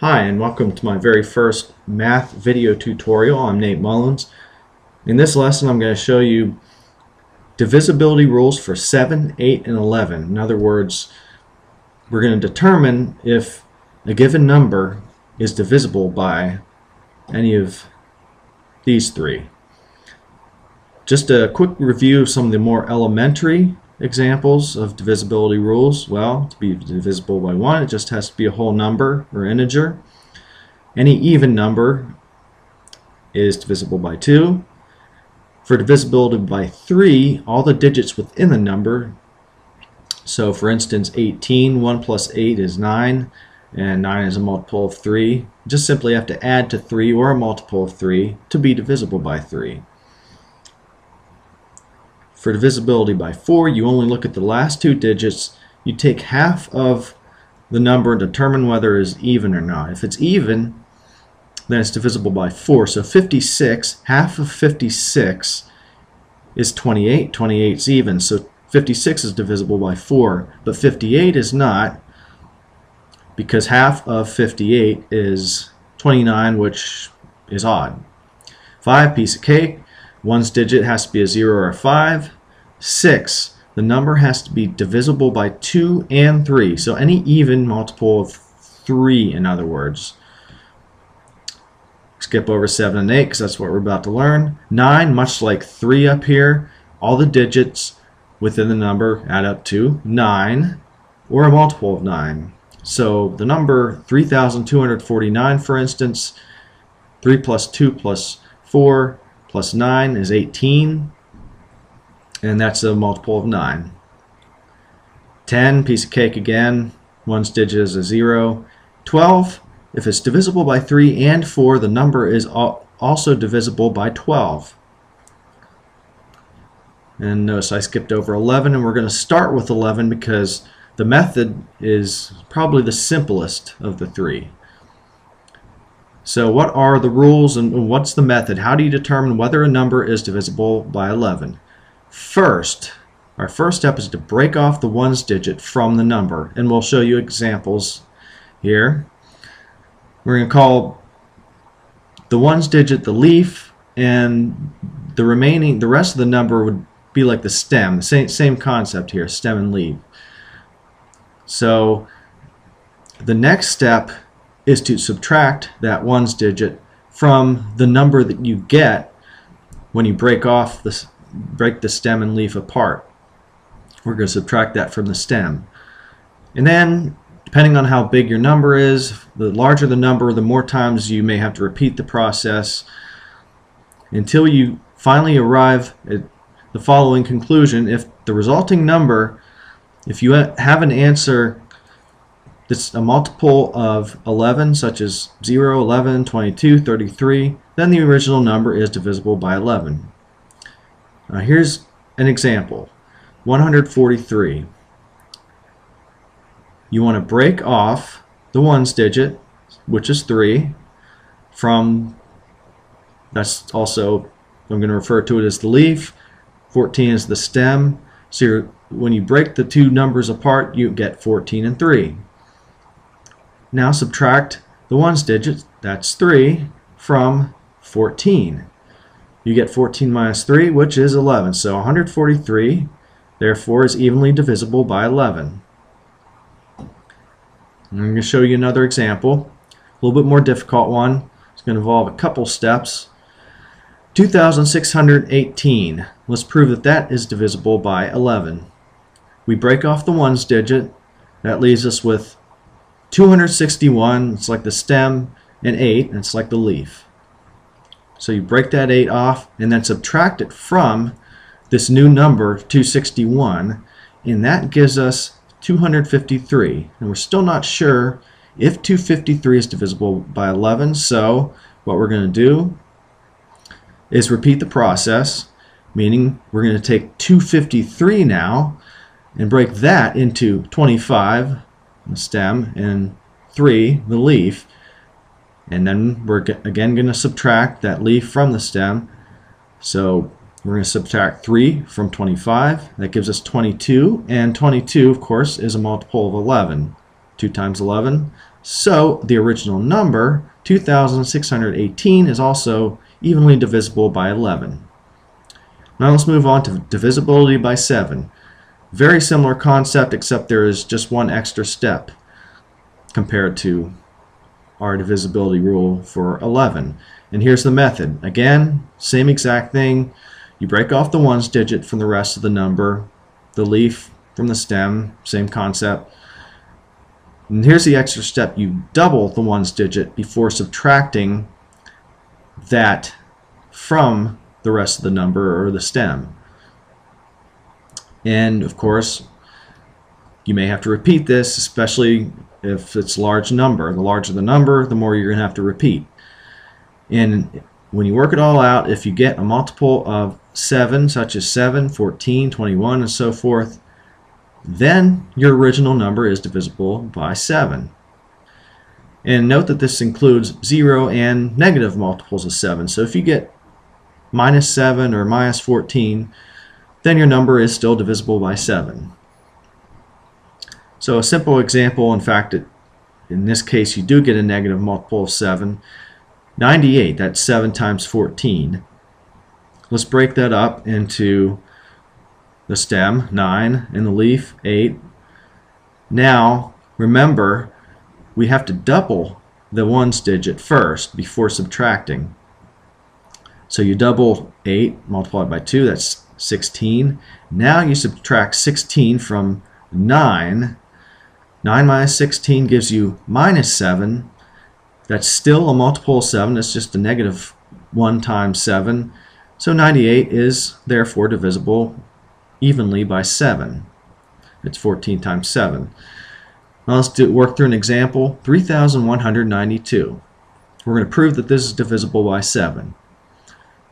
Hi, and welcome to my very first math video tutorial. I'm Nate Mullins. In this lesson I'm going to show you divisibility rules for 7, 8, and 11. In other words, we're going to determine if a given number is divisible by any of these three. Just a quick review of some of the more elementary examples of divisibility rules. Well, to be divisible by 1, it just has to be a whole number or integer. Any even number is divisible by 2. For divisibility by 3, all the digits within the number, so for instance 18, 1 plus 8 is 9, and 9 is a multiple of 3. You just simply have to add to 3 or a multiple of 3 to be divisible by 3. For divisibility by 4, you only look at the last two digits. You take half of the number and determine whether it is even or not. If it's even, then it's divisible by 4. So 56, half of 56 is 28. 28 is even, so 56 is divisible by 4. But 58 is not, because half of 58 is 29, which is odd. 5, piece of cake. 1's digit has to be a 0 or a 5. 6, the number has to be divisible by 2 and 3. So any even multiple of 3, in other words. Skip over 7 and 8 because that's what we're about to learn. 9, much like 3 up here, all the digits within the number add up to 9 or a multiple of 9. So the number 3,249, for instance, 3 plus 2 plus 4 plus 9 is 18, and that's a multiple of 9. 10, piece of cake again, 1's digit is a 0. 12, if it's divisible by 3 and 4, the number is also divisible by 12. And notice I skipped over 11, and we're going to start with 11 because the method is probably the simplest of the three. So what are the rules and what's the method? How do you determine whether a number is divisible by 11? First, our first step is to break off the 1's digit from the number, and we'll show you examples here. We're going to call the 1's digit the leaf, and the rest of the number would be like the stem. The same concept here, stem and leaf. So the next step is to subtract that 1's digit from the number that you get when you break the stem and leaf apart. We're going to subtract that from the stem. And then, depending on how big your number is, the larger the number, the more times you may have to repeat the process until you finally arrive at the following conclusion. If the resulting number, if you have an answer that's a multiple of 11, such as 0, 11, 22, 33, then the original number is divisible by 11. Now here's an example. 143. You want to break off the 1's digit, which is 3, from, that's also, I'm going to refer to it as the leaf. 14 is the stem. So when you break the two numbers apart, you get 14 and 3. Now subtract the 1's digit, that's 3, from 14. You get 14 minus 3, which is 11. So 143, therefore, is evenly divisible by 11. I'm going to show you another example, a little bit more difficult one. It's going to involve a couple steps. 2,618. Let's prove that that is divisible by 11. We break off the 1's digit. That leaves us with 261. It's like the stem, and 8. It's like the leaf. So you break that 8 off and then subtract it from this new number 261, and that gives us 253. And we're still not sure if 253 is divisible by 11, so what we're going to do is repeat the process, meaning we're going to take 253 now and break that into 25, the stem, and 3, the leaf. And then we're again going to subtract that leaf from the stem. So we're going to subtract 3 from 25. That gives us 22. And 22, of course, is a multiple of 11. 2 times 11, So the original number, 2,618, is also evenly divisible by 11. Now let's move on to divisibility by 7. Very similar concept, except there is just one extra step compared to our divisibility rule for 11. And here's the method. Again, same exact thing. You break off the ones digit from the rest of the number, the leaf from the stem, same concept. And here's the extra step. You double the ones digit before subtracting that from the rest of the number or the stem. And of course, you may have to repeat this, especially if it's a large number. The larger the number, the more you're going to have to repeat. And when you work it all out, if you get a multiple of 7, such as 7, 14, 21, and so forth, then your original number is divisible by 7. And note that this includes 0 and negative multiples of 7. So if you get minus 7 or minus 14, then your number is still divisible by 7. So a simple example, in fact, in this case you do get a negative multiple of 7. 98, that's 7 times 14. Let's break that up into the stem, 9, and the leaf, 8. Now, remember, we have to double the ones digit first before subtracting. So you double 8 multiplied by 2, that's 16. Now you subtract 16 from 9. 9 minus 16 gives you minus 7. That's still a multiple of 7. It's just a negative 1 times 7. So 98 is therefore divisible evenly by 7. It's 14 times 7. Now let's work through an example. 3,192. We're going to prove that this is divisible by 7.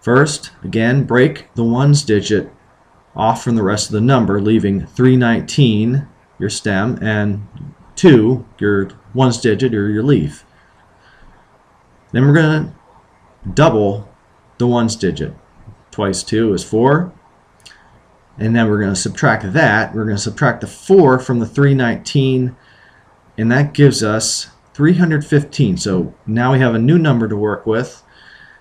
First, again, break the ones digit off from the rest of the number, leaving 319, your stem, and 2, your ones digit or your leaf. Then we're going to double the ones digit. Twice 2 is 4. And then we're going to subtract that. We're going to subtract the 4 from the 319, and that gives us 315. So now we have a new number to work with.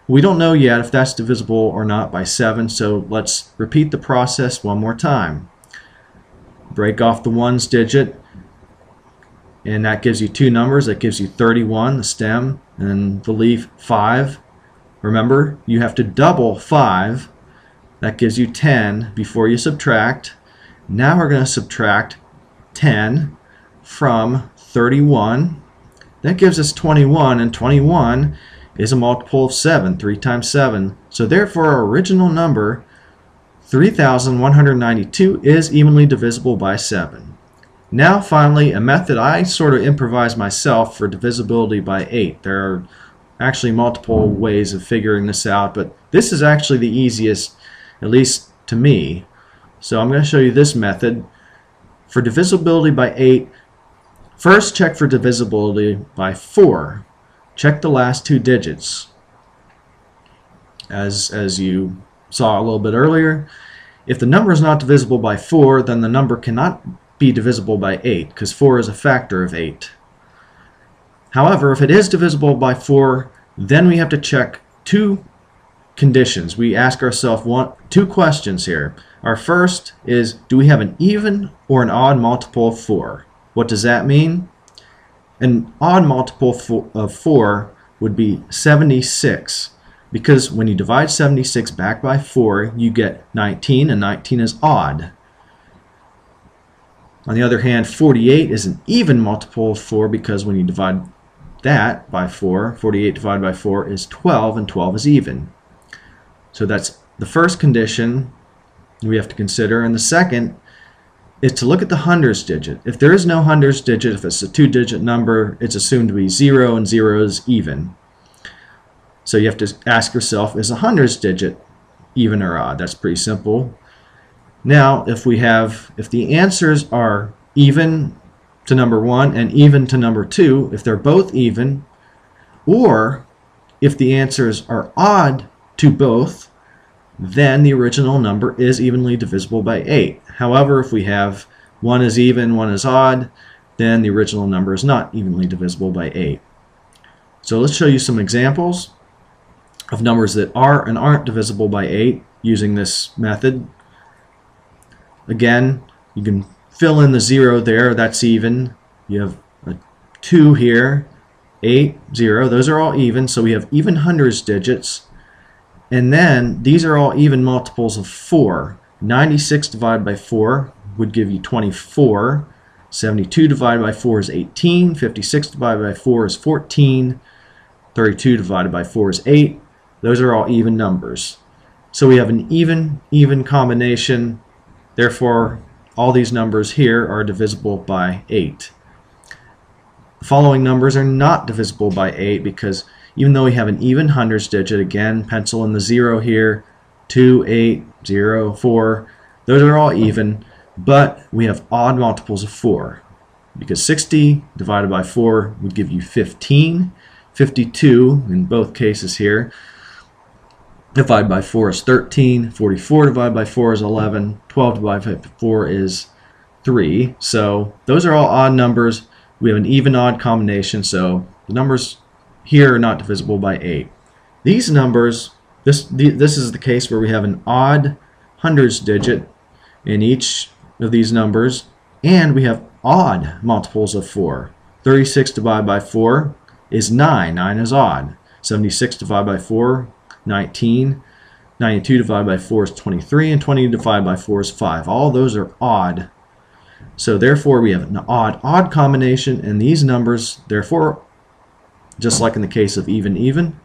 We don't know yet if that's divisible or not by 7, so let's repeat the process one more time. Break off the ones digit, and that gives you two numbers. That gives you 31, the stem, and the leaf, 5. Remember, you have to double 5. That gives you 10 before you subtract. Now we're going to subtract 10 from 31. That gives us 21, and 21 is a multiple of 7, 3 times 7. So therefore our original number, 3,192, is evenly divisible by 7. Now finally, a method I sort of improvised myself for divisibility by 8. There are actually multiple ways of figuring this out, but this is actually the easiest, at least to me. So I'm going to show you this method. For divisibility by 8, first check for divisibility by 4. Check the last two digits. As you saw a little bit earlier, if the number is not divisible by 4, then the number cannot be divisible by 8, because 4 is a factor of 8. However, if it is divisible by 4, then we have to check two conditions. We ask ourselves two questions here. Our first is, do we have an even or an odd multiple of 4? What does that mean? An odd multiple of 4 would be 76, because when you divide 76 back by 4, you get 19, and 19 is odd. On the other hand, 48 is an even multiple of 4, because when you divide that by 4, 48 divided by 4 is 12, and 12 is even. So that's the first condition we have to consider. And the second is to look at the hundreds digit. If there is no hundreds digit, if it's a two-digit number, it's assumed to be 0, and 0 is even. So you have to ask yourself, is a hundreds digit even or odd? That's pretty simple. Now, if the answers are even to number 1 and even to number 2, if they're both even, or if the answers are odd to both, then the original number is evenly divisible by 8. However, if we have one is even, one is odd, then the original number is not evenly divisible by 8. So let's show you some examples of numbers that are and aren't divisible by 8 using this method. Again, you can fill in the 0 there, that's even. You have a 2 here, 8, 0, those are all even, so we have even hundreds digits. And then these are all even multiples of 4. 96 divided by 4 would give you 24. 72 divided by 4 is 18. 56 divided by 4 is 14. 32 divided by 4 is 8. Those are all even numbers. So we have an even combination. Therefore, all these numbers here are divisible by 8. The following numbers are not divisible by 8 because even though we have an even hundreds digit, again, pencil in the 0 here, 2, 8, 0, 4, those are all even, but we have odd multiples of 4 because 60 divided by 4 would give you 15. 52 in both cases here. Divided by 4 is 13. 44 divided by 4 is 11. 12 divided by 4 is 3. So those are all odd numbers. We have an even-odd combination, so the numbers here are not divisible by 8. These numbers, this is the case where we have an odd hundreds digit in each of these numbers, and we have odd multiples of 4. 36 divided by 4 is 9. 9 is odd. 76 divided by 4, 19. 92 divided by 4 is 23, and 20 divided by 4 is 5. All those are odd. So therefore we have an odd combination, and these numbers, therefore, just like in the case of even,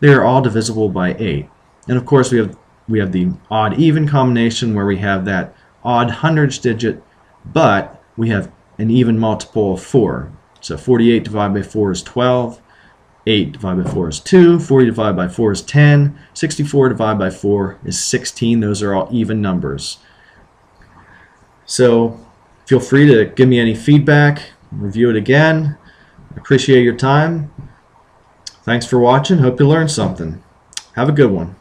they are all divisible by 8. And of course we have the odd even combination where we have that odd hundreds digit, but we have an even multiple of 4. So 48 divided by 4 is 12. 8 divided by 4 is 2. 40 divided by 4 is 10. 64 divided by 4 is 16. Those are all even numbers. So feel free to give me any feedback, review it again. I appreciate your time. Thanks for watching. Hope you learned something. Have a good one.